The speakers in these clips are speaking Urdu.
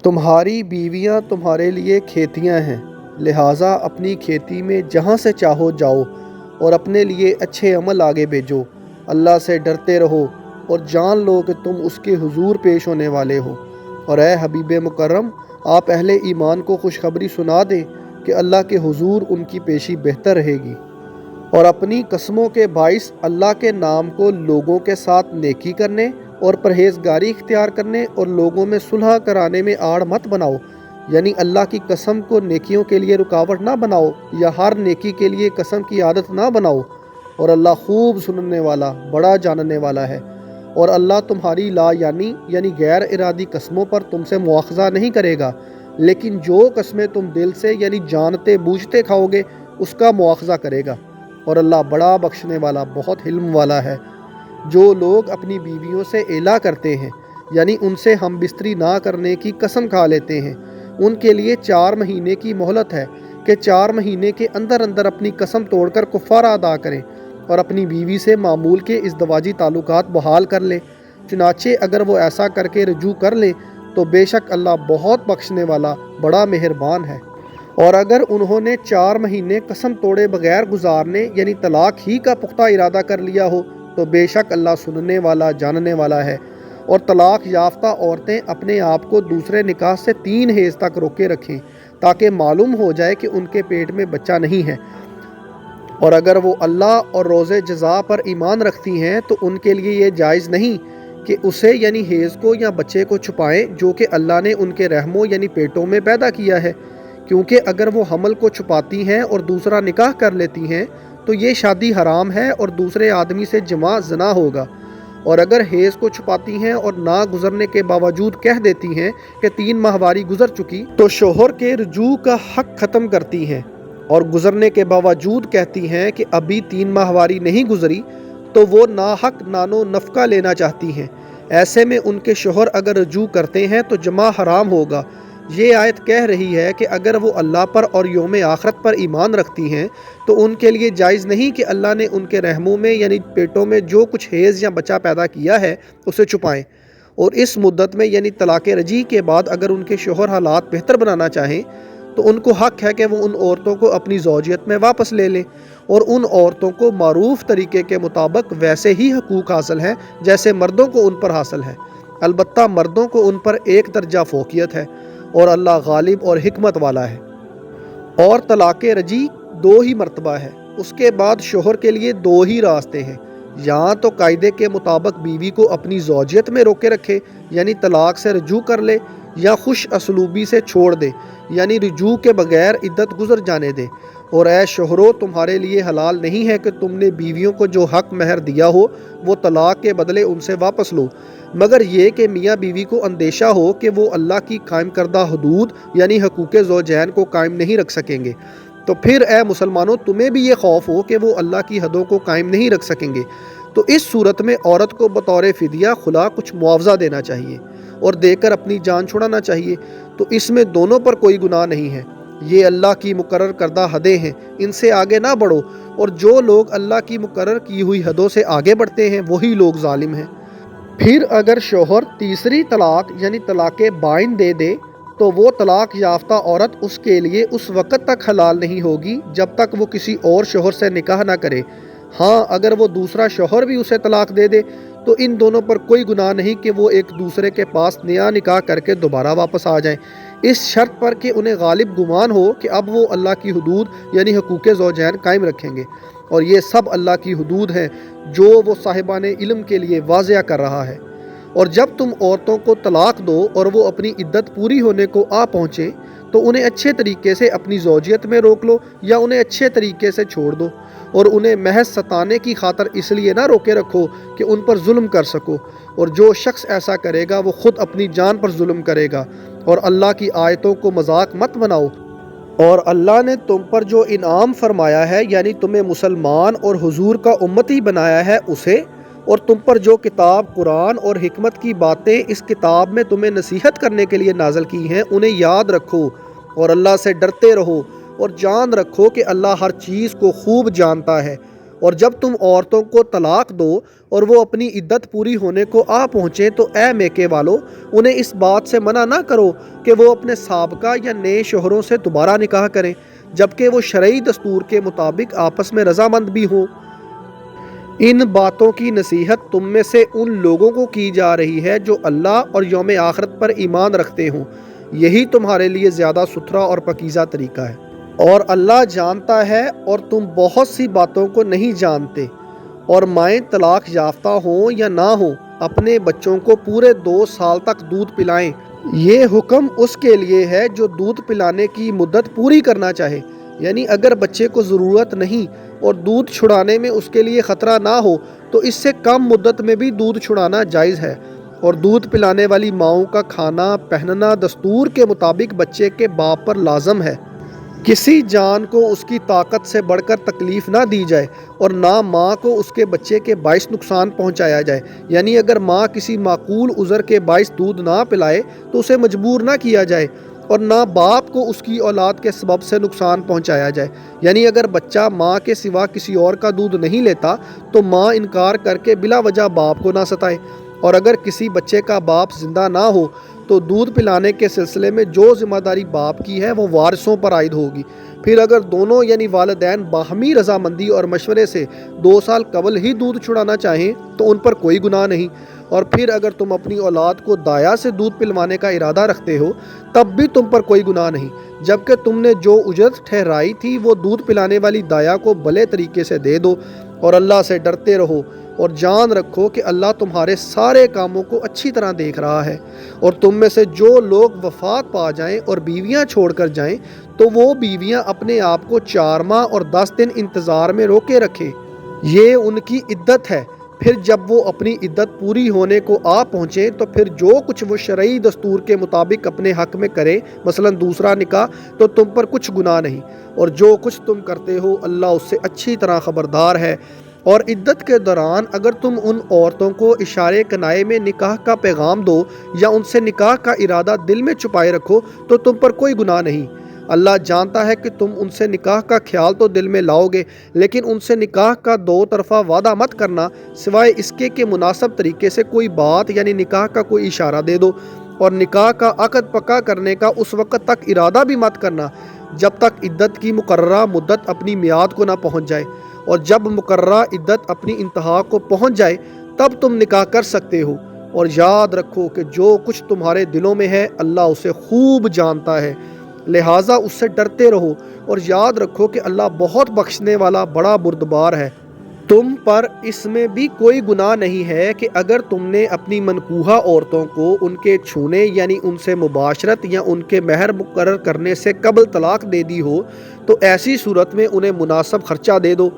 تمہاری بیویاں تمہارے لیے کھیتیاں ہیں، لہٰذا اپنی کھیتی میں جہاں سے چاہو جاؤ اور اپنے لیے اچھے عمل آگے بھیجو۔ اللہ سے ڈرتے رہو اور جان لو کہ تم اس کے حضور پیش ہونے والے ہو۔ اور اے حبیب مکرم، آپ اہل ایمان کو خوشخبری سنا دیں کہ اللہ کے حضور ان کی پیشی بہتر رہے گی۔ اور اپنی قسموں کے باعث اللہ کے نام کو لوگوں کے ساتھ نیکی کرنے اور پرہیزگاری اختیار کرنے اور لوگوں میں صلح کرانے میں آڑ مت بناؤ، یعنی اللہ کی قسم کو نیکیوں کے لیے رکاوٹ نہ بناؤ یا ہر نیکی کے لیے قسم کی عادت نہ بناؤ۔ اور اللہ خوب سننے والا، بڑا جاننے والا ہے۔ اور اللہ تمہاری لا یعنی غیر ارادی قسموں پر تم سے مواخذہ نہیں کرے گا، لیکن جو قسمیں تم دل سے یعنی جانتے بوجھتے کھاؤ گے اس کا مواخذہ کرے گا۔ اور اللہ بڑا بخشنے والا، بہت حلم والا ہے۔ جو لوگ اپنی بیویوں سے اعلیٰ کرتے ہیں یعنی ان سے ہم بستری نہ کرنے کی قسم کھا لیتے ہیں، ان کے لیے 4 مہینے کی مہلت ہے کہ 4 مہینے کے اندر اندر اپنی قسم توڑ کر کفارہ ادا کریں اور اپنی بیوی سے معمول کے ازدواجی تعلقات بحال کر لیں۔ چنانچہ اگر وہ ایسا کر کے رجوع کر لیں تو بے شک اللہ بہت بخشنے والا، بڑا مہربان ہے۔ اور اگر انہوں نے 4 مہینے قسم توڑے بغیر گزارنے یعنی طلاق ہی کا پختہ ارادہ کر لیا ہو تو بے شک اللہ سننے والا، جاننے والا ہے۔ اور طلاق یافتہ عورتیں اپنے آپ کو دوسرے نکاح سے 3 حیض تک روکے رکھیں تاکہ معلوم ہو جائے کہ ان کے پیٹ میں بچہ نہیں ہے۔ اور اگر وہ اللہ اور روز جزا پر ایمان رکھتی ہیں تو ان کے لیے یہ جائز نہیں کہ اسے یعنی حیض کو یا بچے کو چھپائیں جو کہ اللہ نے ان کے رحموں یعنی پیٹوں میں پیدا کیا ہے، کیونکہ اگر وہ حمل کو چھپاتی ہیں اور دوسرا نکاح کر لیتی ہیں تو یہ شادی حرام ہے اور دوسرے آدمی سے جماع زنا ہوگا۔ اور اگر حیض کو چھپاتی ہیں اور نہ گزرنے کے باوجود کہہ دیتی ہیں کہ 3 ماہواری گزر چکی تو شوہر کے رجوع کا حق ختم کرتی ہیں، اور گزرنے کے باوجود کہتی ہیں کہ ابھی 3 ماہواری نہیں گزری تو وہ ناحق نان و نفقہ لینا چاہتی ہیں۔ ایسے میں ان کے شوہر اگر رجوع کرتے ہیں تو جماع حرام ہوگا۔ یہ آیت کہہ رہی ہے کہ اگر وہ اللہ پر اور یوم آخرت پر ایمان رکھتی ہیں تو ان کے لیے جائز نہیں کہ اللہ نے ان کے رحموں میں یعنی پیٹوں میں جو کچھ حیض یا بچہ پیدا کیا ہے اسے چھپائیں۔ اور اس مدت میں یعنی طلاق رجعی کے بعد اگر ان کے شوہر حالات بہتر بنانا چاہیں تو ان کو حق ہے کہ وہ ان عورتوں کو اپنی زوجیت میں واپس لے لیں، اور ان عورتوں کو معروف طریقے کے مطابق ویسے ہی حقوق حاصل ہیں جیسے مردوں کو ان پر حاصل ہے، البتہ مردوں کو ان پر 1 درجہ فوقیت ہے، اور اللہ غالب اور حکمت والا ہے۔ اور طلاق رجعی 2 ہی مرتبہ ہے، اس کے بعد شوہر کے لیے 2 ہی راستے ہیں، یا تو قاعدے کے مطابق بیوی کو اپنی زوجیت میں روکے رکھے یعنی طلاق سے رجوع کر لے، یا خوش اسلوبی سے چھوڑ دے یعنی رجوع کے بغیر عدت گزر جانے دے۔ اور اے شوہرو، تمہارے لیے حلال نہیں ہے کہ تم نے بیویوں کو جو حق مہر دیا ہو وہ طلاق کے بدلے ان سے واپس لو، مگر یہ کہ میاں بیوی کو اندیشہ ہو کہ وہ اللہ کی قائم کردہ حدود یعنی حقوق زوجین کو قائم نہیں رکھ سکیں گے۔ تو پھر اے مسلمانوں، تمہیں بھی یہ خوف ہو کہ وہ اللہ کی حدوں کو قائم نہیں رکھ سکیں گے، تو اس صورت میں عورت کو بطور فدیہ خلا کچھ معاوضہ دینا چاہیے اور دے کر اپنی جان چھڑانا چاہیے، تو اس میں دونوں پر کوئی گناہ نہیں ہے۔ یہ اللہ کی مقرر کردہ حدیں ہیں، ان سے آگے نہ بڑھو، اور جو لوگ اللہ کی مقرر کی ہوئی حدوں سے آگے بڑھتے ہیں وہی لوگ ظالم ہیں۔ پھر اگر شوہر تیسری طلاق یعنی طلاق بائن دے دے تو وہ طلاق یافتہ عورت اس کے لیے اس وقت تک حلال نہیں ہوگی جب تک وہ کسی اور شوہر سے نکاح نہ کرے۔ ہاں، اگر وہ دوسرا شوہر بھی اسے طلاق دے دے تو ان دونوں پر کوئی گناہ نہیں کہ وہ ایک دوسرے کے پاس نیا نکاح کر کے دوبارہ واپس آ جائیں، اس شرط پر کہ انہیں غالب گمان ہو کہ اب وہ اللہ کی حدود یعنی حقوق زوجین قائم رکھیں گے، اور یہ سب اللہ کی حدود ہیں جو وہ صاحبان علم کے لیے واضح کر رہا ہے۔ اور جب تم عورتوں کو طلاق دو اور وہ اپنی عدت پوری ہونے کو آ پہنچے تو انہیں اچھے طریقے سے اپنی زوجیت میں روک لو یا انہیں اچھے طریقے سے چھوڑ دو، اور انہیں محض ستانے کی خاطر اس لیے نہ روکے رکھو کہ ان پر ظلم کر سکو، اور جو شخص ایسا کرے گا وہ خود اپنی جان پر ظلم کرے گا۔ اور اللہ کی آیتوں کو مذاق مت بناؤ، اور اللہ نے تم پر جو انعام فرمایا ہے یعنی تمہیں مسلمان اور حضور کا امتی بنایا ہے اسے، اور تم پر جو کتاب قرآن اور حکمت کی باتیں اس کتاب میں تمہیں نصیحت کرنے کے لیے نازل کی ہیں انہیں یاد رکھو، اور اللہ سے ڈرتے رہو، اور جان رکھو کہ اللہ ہر چیز کو خوب جانتا ہے۔ اور جب تم عورتوں کو طلاق دو اور وہ اپنی عدت پوری ہونے کو آ پہنچیں تو اے میکے والو انہیں اس بات سے منع نہ کرو کہ وہ اپنے سابقہ یا نئے شوہروں سے دوبارہ نکاح کریں جبکہ وہ شرعی دستور کے مطابق آپس میں رضامند بھی ہوں۔ ان باتوں کی نصیحت تم میں سے ان لوگوں کو کی جا رہی ہے جو اللہ اور یوم آخرت پر ایمان رکھتے ہوں، یہی تمہارے لیے زیادہ ستھرا اور پاکیزہ طریقہ ہے۔ اور اللہ جانتا ہے اور تم بہت سی باتوں کو نہیں جانتے۔ اور مائیں طلاق یافتہ ہوں یا نہ ہوں اپنے بچوں کو پورے 2 سال تک دودھ پلائیں۔ یہ حکم اس کے لیے ہے جو دودھ پلانے کی مدت پوری کرنا چاہے، یعنی اگر بچے کو ضرورت نہیں اور دودھ چھڑانے میں اس کے لیے خطرہ نہ ہو تو اس سے کم مدت میں بھی دودھ چھڑانا جائز ہے۔ اور دودھ پلانے والی ماؤں کا کھانا پہننا دستور کے مطابق بچے کے باپ پر لازم ہے۔ کسی جان کو اس کی طاقت سے بڑھ کر تکلیف نہ دی جائے اور نہ ماں کو اس کے بچے کے باعث نقصان پہنچایا جائے، یعنی اگر ماں کسی معقول عذر کے باعث دودھ نہ پلائے تو اسے مجبور نہ کیا جائے، اور نہ باپ کو اس کی اولاد کے سبب سے نقصان پہنچایا جائے، یعنی اگر بچہ ماں کے سوا کسی اور کا دودھ نہیں لیتا تو ماں انکار کر کے بلا وجہ باپ کو نہ ستائے۔ اور اگر کسی بچے کا باپ زندہ نہ ہو تو دودھ پلانے کے سلسلے میں جو ذمہ داری باپ کی ہے وہ وارثوں پر عائد ہوگی۔ پھر اگر دونوں یعنی والدین باہمی رضامندی اور مشورے سے 2 سال قبل ہی دودھ چھڑانا چاہیں تو ان پر کوئی گناہ نہیں۔ اور پھر اگر تم اپنی اولاد کو دایا سے دودھ پلوانے کا ارادہ رکھتے ہو تب بھی تم پر کوئی گناہ نہیں، جبکہ تم نے جو اجرت ٹھہرائی تھی وہ دودھ پلانے والی دایا کو بھلے طریقے سے دے دو۔ اور اللہ سے ڈرتے رہو اور جان رکھو کہ اللہ تمہارے سارے کاموں کو اچھی طرح دیکھ رہا ہے۔ اور تم میں سے جو لوگ وفات پا جائیں اور بیویاں چھوڑ کر جائیں تو وہ بیویاں اپنے آپ کو 4 ماہ اور 10 دن انتظار میں روکے رکھیں، یہ ان کی عدت ہے۔ پھر جب وہ اپنی عدت پوری ہونے کو آ پہنچیں تو پھر جو کچھ وہ شرعی دستور کے مطابق اپنے حق میں کریں، مثلا دوسرا نکاح، تو تم پر کچھ گناہ نہیں، اور جو کچھ تم کرتے ہو اللہ اس سے اچھی طرح خبردار ہے۔ اور عدت کے دوران اگر تم ان عورتوں کو اشارے کنائے میں نکاح کا پیغام دو یا ان سے نکاح کا ارادہ دل میں چھپائے رکھو تو تم پر کوئی گناہ نہیں۔ اللہ جانتا ہے کہ تم ان سے نکاح کا خیال تو دل میں لاؤ گے، لیکن ان سے نکاح کا 2 طرفہ وعدہ مت کرنا سوائے اس کے کہ مناسب طریقے سے کوئی بات یعنی نکاح کا کوئی اشارہ دے دو۔ اور نکاح کا عقد پکا کرنے کا اس وقت تک ارادہ بھی مت کرنا جب تک عدت کی مقررہ مدت اپنی میعاد کو نہ پہنچ جائے، اور جب مقررہ عدت اپنی انتہا کو پہنچ جائے تب تم نکاح کر سکتے ہو۔ اور یاد رکھو کہ جو کچھ تمہارے دلوں میں ہے اللہ اسے خوب جانتا ہے، لہٰذا اس سے ڈرتے رہو اور یاد رکھو کہ اللہ بہت بخشنے والا بڑا بردبار ہے۔ تم پر اس میں بھی کوئی گناہ نہیں ہے کہ اگر تم نے اپنی منکوحہ عورتوں کو ان کے چھونے یعنی ان سے مباشرت یا ان کے مہر مقرر کرنے سے قبل طلاق دے دی ہو تو ایسی صورت میں انہیں مناسب خرچہ دے دو۔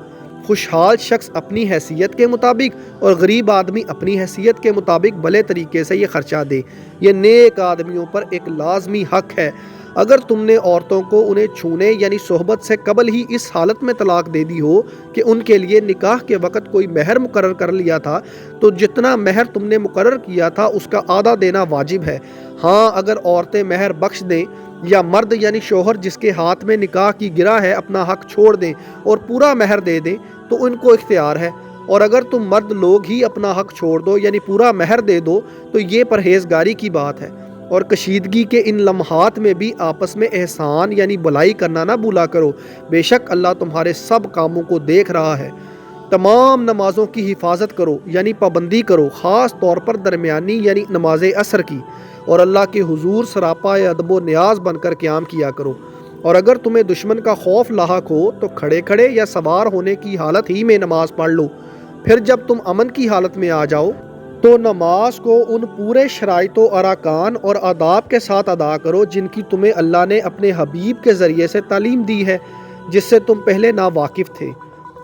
خوشحال شخص اپنی حیثیت کے مطابق اور غریب آدمی اپنی حیثیت کے مطابق بھلے طریقے سے یہ خرچہ دے، یہ نیک آدمیوں پر ایک لازمی حق ہے۔ اگر تم نے عورتوں کو انہیں چھونے یعنی صحبت سے قبل ہی اس حالت میں طلاق دے دی ہو کہ ان کے لیے نکاح کے وقت کوئی مہر مقرر کر لیا تھا تو جتنا مہر تم نے مقرر کیا تھا اس کا آدھا دینا واجب ہے۔ ہاں اگر عورتیں مہر بخش دیں یا مرد یعنی شوہر جس کے ہاتھ میں نکاح کی گرہ ہے اپنا حق چھوڑ دیں اور پورا مہر دے دیں تو ان کو اختیار ہے، اور اگر تم مرد لوگ ہی اپنا حق چھوڑ دو یعنی پورا مہر دے دو تو یہ پرہیزگاری کی بات ہے۔ اور کشیدگی کے ان لمحات میں بھی آپس میں احسان یعنی بھلائی کرنا نہ بھولا کرو، بے شک اللہ تمہارے سب کاموں کو دیکھ رہا ہے۔ تمام نمازوں کی حفاظت کرو یعنی پابندی کرو، خاص طور پر درمیانی یعنی نماز عصر کی، اور اللہ کے حضور سراپا ادب و نیاز بن کر قیام کیا کرو۔ اور اگر تمہیں دشمن کا خوف لاحق ہو تو کھڑے کھڑے یا سوار ہونے کی حالت ہی میں نماز پڑھ لو۔ پھر جب تم امن کی حالت میں آ جاؤ تو نماز کو ان پورے شرائط و ارکان اور آداب کے ساتھ ادا کرو جن کی تمہیں اللہ نے اپنے حبیب کے ذریعے سے تعلیم دی ہے، جس سے تم پہلے ناواقف تھے۔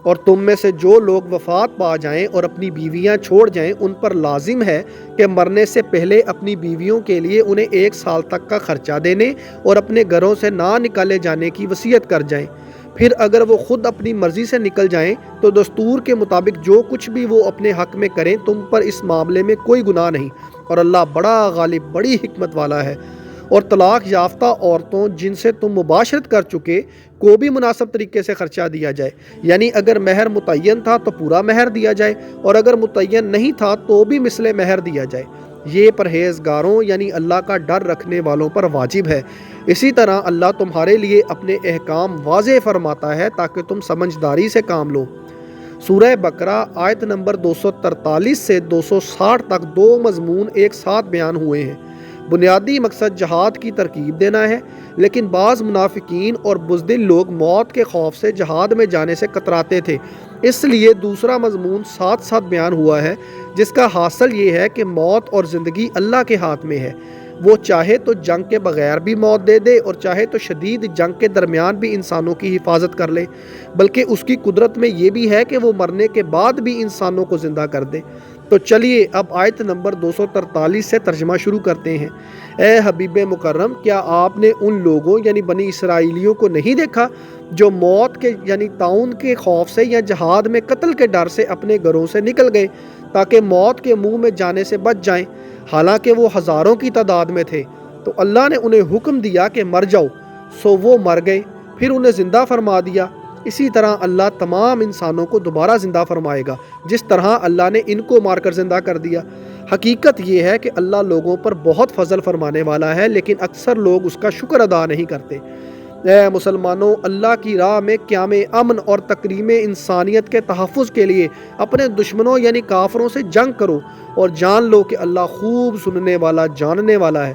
اور تم میں سے جو لوگ وفات پا جائیں اور اپنی بیویاں چھوڑ جائیں ان پر لازم ہے کہ مرنے سے پہلے اپنی بیویوں کے لیے انہیں 1 سال تک کا خرچہ دینے اور اپنے گھروں سے نہ نکالے جانے کی وصیت کر جائیں۔ پھر اگر وہ خود اپنی مرضی سے نکل جائیں تو دستور کے مطابق جو کچھ بھی وہ اپنے حق میں کریں تم پر اس معاملے میں کوئی گناہ نہیں، اور اللہ بڑا غالب بڑی حکمت والا ہے۔ اور طلاق یافتہ عورتوں جن سے تم مباشرت کر چکے کو بھی مناسب طریقے سے خرچہ دیا جائے، یعنی اگر مہر متعین تھا تو پورا مہر دیا جائے اور اگر متعین نہیں تھا تو بھی مثل مہر دیا جائے۔ یہ پرہیزگاروں یعنی اللہ کا ڈر رکھنے والوں پر واجب ہے۔ اسی طرح اللہ تمہارے لیے اپنے احکام واضح فرماتا ہے تاکہ تم سمجھداری سے کام لو۔ سورہ بقرہ آیت نمبر 243 سے 260 تک 2 مضمون ایک ساتھ بیان ہوئے ہیں۔ بنیادی مقصد جہاد کی ترغیب دینا ہے، لیکن بعض منافقین اور بزدل لوگ موت کے خوف سے جہاد میں جانے سے کتراتے تھے، اس لیے دوسرا مضمون ساتھ ساتھ بیان ہوا ہے، جس کا حاصل یہ ہے کہ موت اور زندگی اللہ کے ہاتھ میں ہے۔ وہ چاہے تو جنگ کے بغیر بھی موت دے دے اور چاہے تو شدید جنگ کے درمیان بھی انسانوں کی حفاظت کر لے، بلکہ اس کی قدرت میں یہ بھی ہے کہ وہ مرنے کے بعد بھی انسانوں کو زندہ کر دے۔ تو چلیے اب آیت نمبر 243 سے ترجمہ شروع کرتے ہیں۔ اے حبیب مکرم، کیا آپ نے ان لوگوں یعنی بنی اسرائیلیوں کو نہیں دیکھا جو موت کے یعنی طاعون کے خوف سے یا جہاد میں قتل کے ڈر سے اپنے گھروں سے نکل گئے تاکہ موت کے منہ میں جانے سے بچ جائیں، حالانکہ وہ ہزاروں کی تعداد میں تھے؟ تو اللہ نے انہیں حکم دیا کہ مر جاؤ، سو وہ مر گئے، پھر انہیں زندہ فرما دیا۔ اسی طرح اللہ تمام انسانوں کو دوبارہ زندہ فرمائے گا، جس طرح اللہ نے ان کو مار کر زندہ کر دیا۔ حقیقت یہ ہے کہ اللہ لوگوں پر بہت فضل فرمانے والا ہے، لیکن اکثر لوگ اس کا شکر ادا نہیں کرتے۔ اے مسلمانوں، اللہ کی راہ میں قیام امن اور تکریم انسانیت کے تحفظ کے لیے اپنے دشمنوں یعنی کافروں سے جنگ کرو اور جان لو کہ اللہ خوب سننے والا جاننے والا ہے۔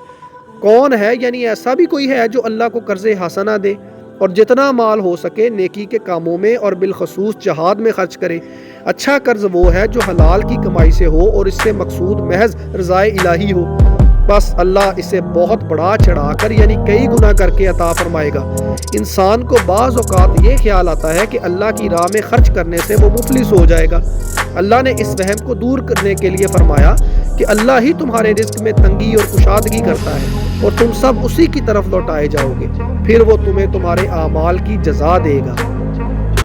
کون ہے یعنی ایسا بھی کوئی ہے جو اللہ کو قرض حسنہ دے اور جتنا مال ہو سکے نیکی کے کاموں میں اور بالخصوص جہاد میں خرچ کرے؟ اچھا قرض وہ ہے جو حلال کی کمائی سے ہو اور اس سے مقصود محض رضائے الہی ہو، بس اللہ اسے بہت بڑا چڑھا کر یعنی کئی گنا کر کے عطا فرمائے گا۔ انسان کو بعض اوقات یہ خیال آتا ہے کہ اللہ کی راہ میں خرچ کرنے سے وہ مفلس ہو جائے گا۔ اللہ نے اس وہم کو دور کرنے کے لیے فرمایا کہ اللہ ہی تمہارے رزق میں تنگی اور کشادگی کرتا ہے اور تم سب اسی کی طرف لوٹائے جاؤ گے، پھر وہ تمہیں تمہارے اعمال کی جزا دے گا۔